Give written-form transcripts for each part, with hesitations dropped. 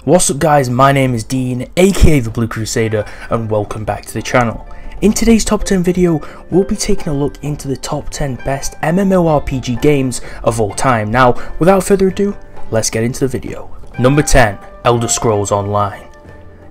What's up guys, my name is Dean, aka the Blue Crusader, and welcome back to the channel. In today's top 10 video, we'll be taking a look into the top 10 best MMORPG games of all time. Now, without further ado, let's get into the video. Number 10, Elder Scrolls Online.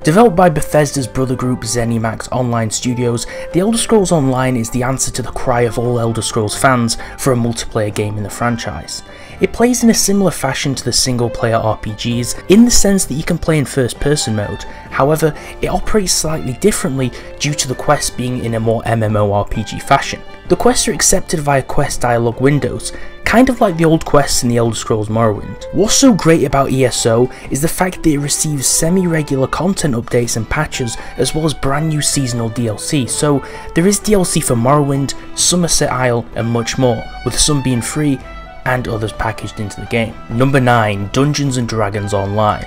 Developed by Bethesda's brother group Zenimax Online Studios, The Elder Scrolls Online is the answer to the cry of all Elder Scrolls fans for a multiplayer game in the franchise. It plays in a similar fashion to the single player RPGs in the sense that you can play in first person mode, however it operates slightly differently due to the quests being in a more MMORPG fashion. The quests are accepted via quest dialogue windows, kind of like the old quests in the Elder Scrolls Morrowind. What's so great about ESO is the fact that it receives semi-regular content updates and patches as well as brand new seasonal DLC, so there is DLC for Morrowind, Somerset Isle and much more, with some being free and others packaged into the game. Number 9, Dungeons & Dragons Online.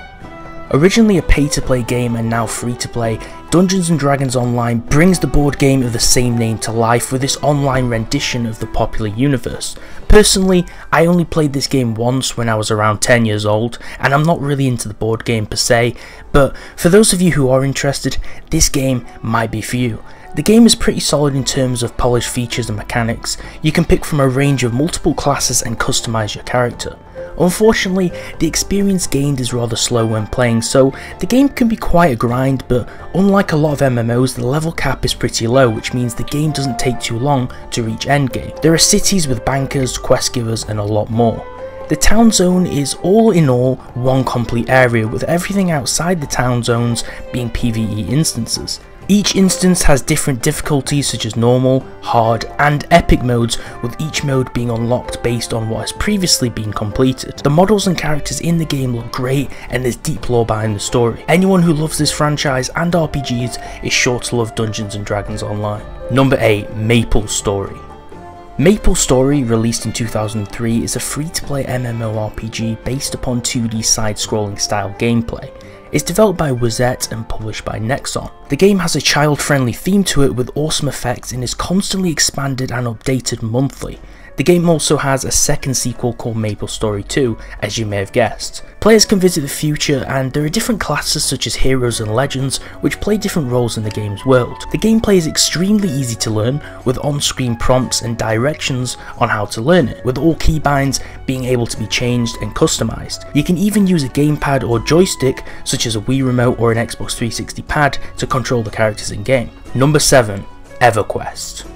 Originally a pay-to-play game and now free-to-play, Dungeons & Dragons Online brings the board game of the same name to life with this online rendition of the popular universe. Personally, I only played this game once when I was around 10 years old, and I'm not really into the board game per se, but for those of you who are interested, this game might be for you. The game is pretty solid in terms of polished features and mechanics. You can pick from a range of multiple classes and customize your character. Unfortunately, the experience gained is rather slow when playing, so the game can be quite a grind, but unlike a lot of MMOs, the level cap is pretty low, which means the game doesn't take too long to reach endgame. There are cities with bankers, quest givers and a lot more. The town zone is all in all one complete area, with everything outside the town zones being PvE instances. Each instance has different difficulties such as normal, hard and epic modes, with each mode being unlocked based on what has previously been completed. The models and characters in the game look great and there's deep lore behind the story. Anyone who loves this franchise and RPGs is sure to love Dungeons & Dragons Online. Number 8, Maplestory. Maplestory, released in 2003, is a free-to-play MMORPG based upon 2D side-scrolling style gameplay. It's developed by Wizet and published by Nexon. The game has a child-friendly theme to it with awesome effects and is constantly expanded and updated monthly. The game also has a second sequel called Maplestory 2, as you may have guessed. Players can visit the future, and there are different classes such as heroes and legends which play different roles in the game's world. The gameplay is extremely easy to learn, with on-screen prompts and directions on how to learn it, with all keybinds being able to be changed and customized. You can even use a gamepad or joystick such as a Wii remote or an Xbox 360 pad to control the characters in game. Number 7, Everquest.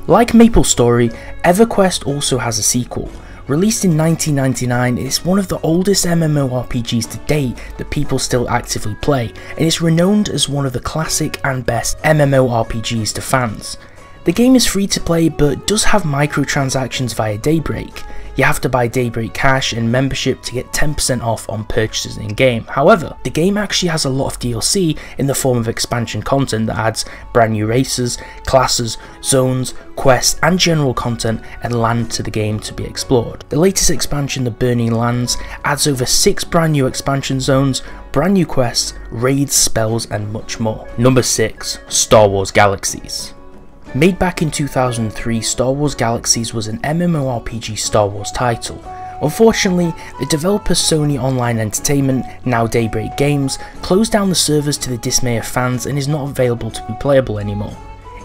Like Maplestory, Everquest also has a sequel. Released in 1999, it's one of the oldest MMORPGs to date that people still actively play, and it's renowned as one of the classic and best MMORPGs to fans. The game is free to play but does have microtransactions via Daybreak. You have to buy Daybreak cash and membership to get 10% off on purchases in game. However, the game actually has a lot of DLC in the form of expansion content that adds brand new races, classes, zones, quests and general content and land to the game to be explored. The latest expansion, the Burning Lands, adds over 6 brand new expansion zones, brand new quests, raids, spells and much more. Number 6, Star Wars Galaxies. Made back in 2003, Star Wars Galaxies was an MMORPG Star Wars title. Unfortunately, the developer Sony Online Entertainment, now Daybreak Games, closed down the servers to the dismay of fans and is not available to be playable anymore.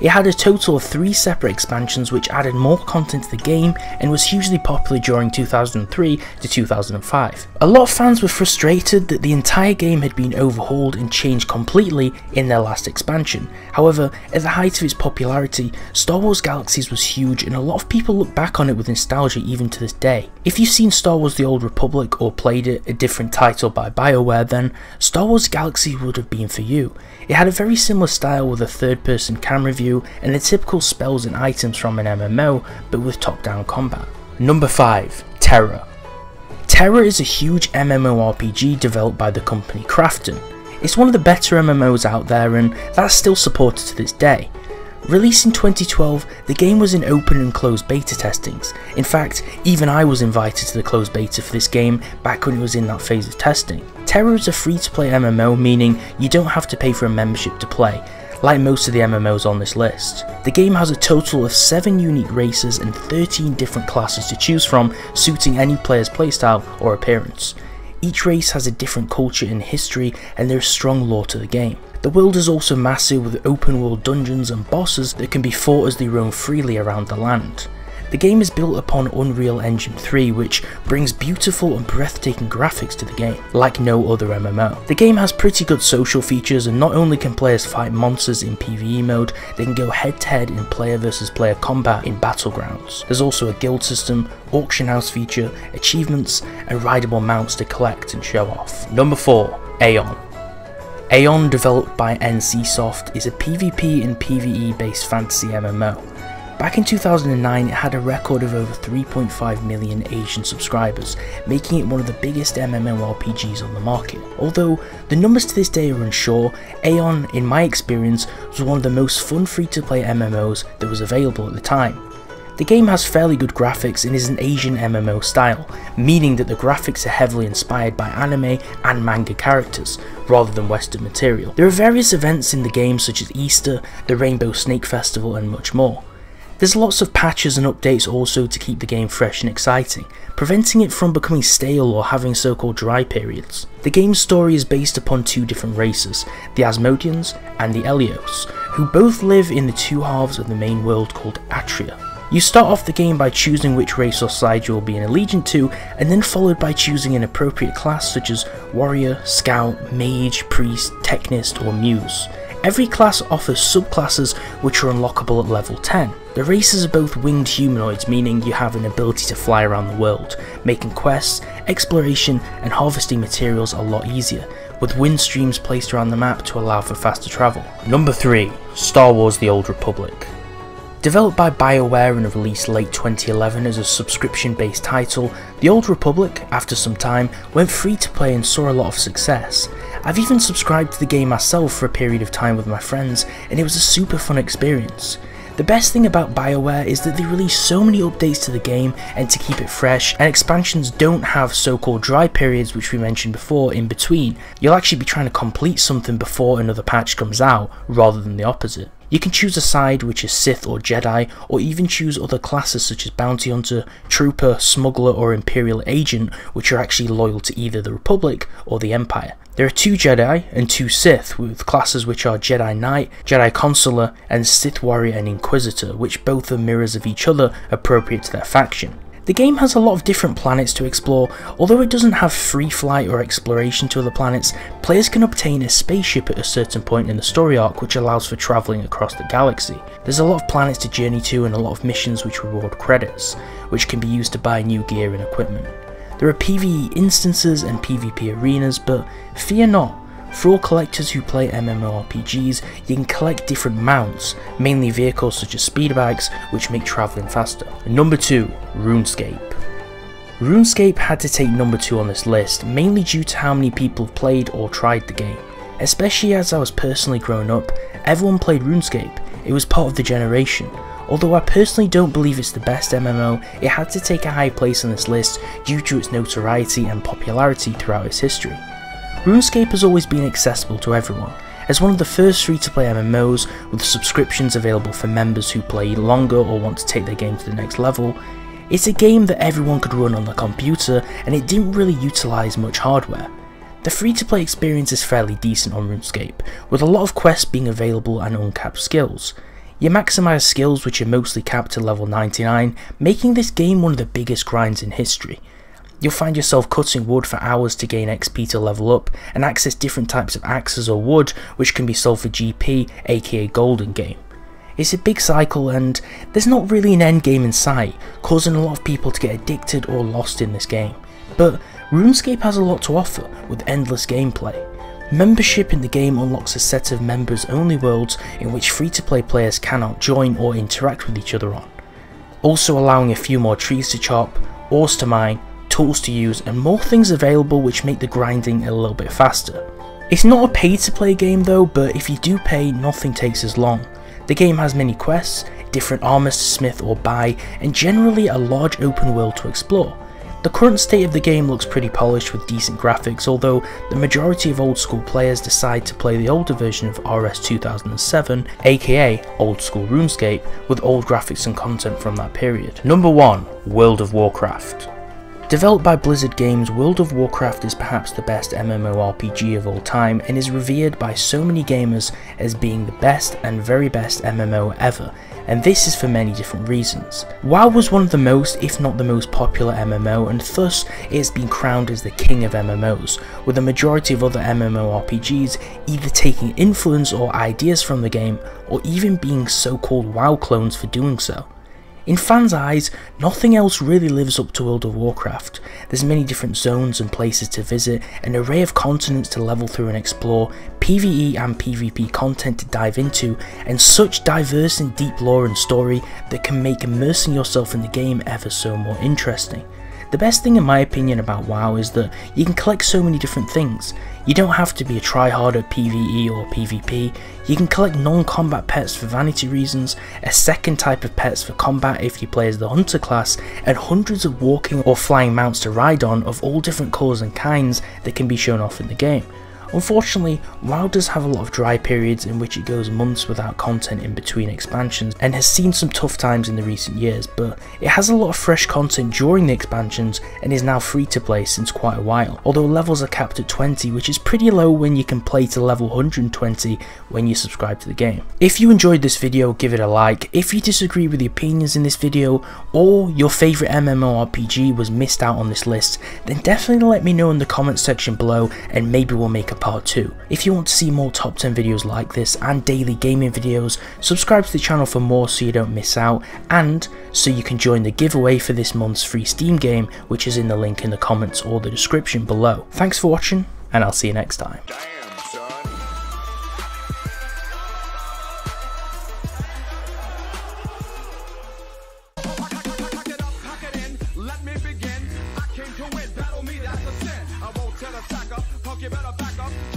It had a total of 3 separate expansions which added more content to the game and was hugely popular during 2003 to 2005. A lot of fans were frustrated that the entire game had been overhauled and changed completely in their last expansion. However, at the height of its popularity, Star Wars Galaxies was huge and a lot of people look back on it with nostalgia even to this day. If you've seen Star Wars The Old Republic or played it, a different title by Bioware, then Star Wars Galaxies would have been for you. It had a very similar style with a third-person camera view and the typical spells and items from an MMO, but with top-down combat. Number 5, Tera. Tera is a huge MMORPG developed by the company Krafton. It's one of the better MMOs out there and that's still supported to this day. Released in 2012, the game was in open and closed beta testings. In fact, even I was invited to the closed beta for this game back when it was in that phase of testing. Tera is a free-to-play MMO, meaning you don't have to pay for a membership to play, like most of the MMOs on this list. The game has a total of 7 unique races and 13 different classes to choose from, suiting any player's playstyle or appearance. Each race has a different culture and history, and there is strong lore to the game. The world is also massive, with open world dungeons and bosses that can be fought as they roam freely around the land. The game is built upon Unreal Engine 3, which brings beautiful and breathtaking graphics to the game, like no other MMO. The game has pretty good social features, and not only can players fight monsters in PvE mode, they can go head to head in player versus player combat in Battlegrounds. There's also a guild system, auction house feature, achievements, and rideable mounts to collect and show off. Number 4. Aion. Aion, developed by NCSoft, is a PvP and PvE based fantasy MMO. Back in 2009, it had a record of over 3.5 million Asian subscribers, making it one of the biggest MMORPGs on the market. Although the numbers to this day are unsure, Aion, in my experience, was one of the most fun free-to-play MMOs that was available at the time. The game has fairly good graphics and is an Asian MMO style, meaning that the graphics are heavily inspired by anime and manga characters, rather than Western material. There are various events in the game such as Easter, the Rainbow Snake Festival, and much more. There's lots of patches and updates also to keep the game fresh and exciting, preventing it from becoming stale or having so-called dry periods. The game's story is based upon two different races, the Asmodeans and the Elios, who both live in the two halves of the main world called Atria. You start off the game by choosing which race or side you will be an allegiant to, and then followed by choosing an appropriate class such as warrior, scout, mage, priest, technist, or muse. Every class offers subclasses which are unlockable at level 10. The races are both winged humanoids, meaning you have an ability to fly around the world, making quests, exploration, and harvesting materials a lot easier, with wind streams placed around the map to allow for faster travel. Number 3. Star Wars: The Old Republic. Developed by Bioware and released late 2011 as a subscription-based title, The Old Republic, after some time, went free to play and saw a lot of success. I've even subscribed to the game myself for a period of time with my friends, and it was a super fun experience. The best thing about Bioware is that they release so many updates to the game and to keep it fresh, and expansions don't have so-called dry periods which we mentioned before in between. You'll actually be trying to complete something before another patch comes out, rather than the opposite. You can choose a side which is Sith or Jedi, or even choose other classes such as Bounty Hunter, Trooper, Smuggler, or Imperial Agent, which are actually loyal to either the Republic or the Empire. There are 2 Jedi and 2 Sith, with classes which are Jedi Knight, Jedi Consular, and Sith Warrior and Inquisitor, which both are mirrors of each other appropriate to their faction. The game has a lot of different planets to explore. Although it doesn't have free flight or exploration to other planets, players can obtain a spaceship at a certain point in the story arc which allows for travelling across the galaxy. There's a lot of planets to journey to and a lot of missions which reward credits, which can be used to buy new gear and equipment. There are PvE instances and PvP arenas, but fear not. For all collectors who play MMORPGs, you can collect different mounts, mainly vehicles such as speeder bikes, which make travelling faster. Number 2. Runescape. Runescape had to take number 2 on this list, mainly due to how many people have played or tried the game. Especially as I was personally growing up, everyone played Runescape. It was part of the generation. Although I personally don't believe it's the best MMO, it had to take a high place on this list due to its notoriety and popularity throughout its history. RuneScape has always been accessible to everyone, as one of the first free-to-play MMOs with subscriptions available for members who play longer or want to take their game to the next level. It's a game that everyone could run on the computer, and it didn't really utilise much hardware. The free-to-play experience is fairly decent on RuneScape, with a lot of quests being available and uncapped skills. You maximise skills which are mostly capped to level 99, making this game one of the biggest grinds in history. You'll find yourself cutting wood for hours to gain XP to level up, and access different types of axes or wood which can be sold for GP, aka gold in game. It's a big cycle and there's not really an end game in sight, causing a lot of people to get addicted or lost in this game. But RuneScape has a lot to offer, with endless gameplay. Membership in the game unlocks a set of members only worlds in which free-to-play players cannot join or interact with each other on, also allowing a few more trees to chop, ores to mine, tools to use, and more things available which make the grinding a little bit faster. It's not a pay to play game though, but if you do pay, nothing takes as long. The game has many quests, different armors to smith or buy, and generally a large open world to explore. The current state of the game looks pretty polished with decent graphics, although the majority of old school players decide to play the older version of RS 2007, aka Old School RuneScape, with old graphics and content from that period. Number 1. World of Warcraft. Developed by Blizzard Games, World of Warcraft is perhaps the best MMORPG of all time and is revered by so many gamers as being the best and very best MMO ever, and this is for many different reasons. WoW was one of the most, if not the most popular MMO, and thus it has been crowned as the king of MMOs, with a majority of other MMORPGs either taking influence or ideas from the game, or even being so-called WoW clones for doing so. In fans' eyes, nothing else really lives up to World of Warcraft. There's many different zones and places to visit, an array of continents to level through and explore, PvE and PvP content to dive into, and such diverse and deep lore and story that can make immersing yourself in the game ever so more interesting. The best thing in my opinion about WoW is that you can collect so many different things. You don't have to be a tryhard at PvE or PvP, you can collect non-combat pets for vanity reasons, a second type of pets for combat if you play as the hunter class, and hundreds of walking or flying mounts to ride on of all different colours and kinds that can be shown off in the game. Unfortunately, WoW does have a lot of dry periods in which it goes months without content in between expansions and has seen some tough times in the recent years, but it has a lot of fresh content during the expansions and is now free to play since quite a while, although levels are capped at 20, which is pretty low when you can play to level 120 when you subscribe to the game. If you enjoyed this video, give it a like. If you disagree with the opinions in this video, or your favourite MMORPG was missed out on this list, then definitely let me know in the comments section below and maybe we'll make a part 2. If you want to see more top 10 videos like this and daily gaming videos, subscribe to the channel for more so you don't miss out, and so you can join the giveaway for this month's free Steam game, which is in the link in the comments or the description below. Thanks for watching, and I'll see you next time. You better back up.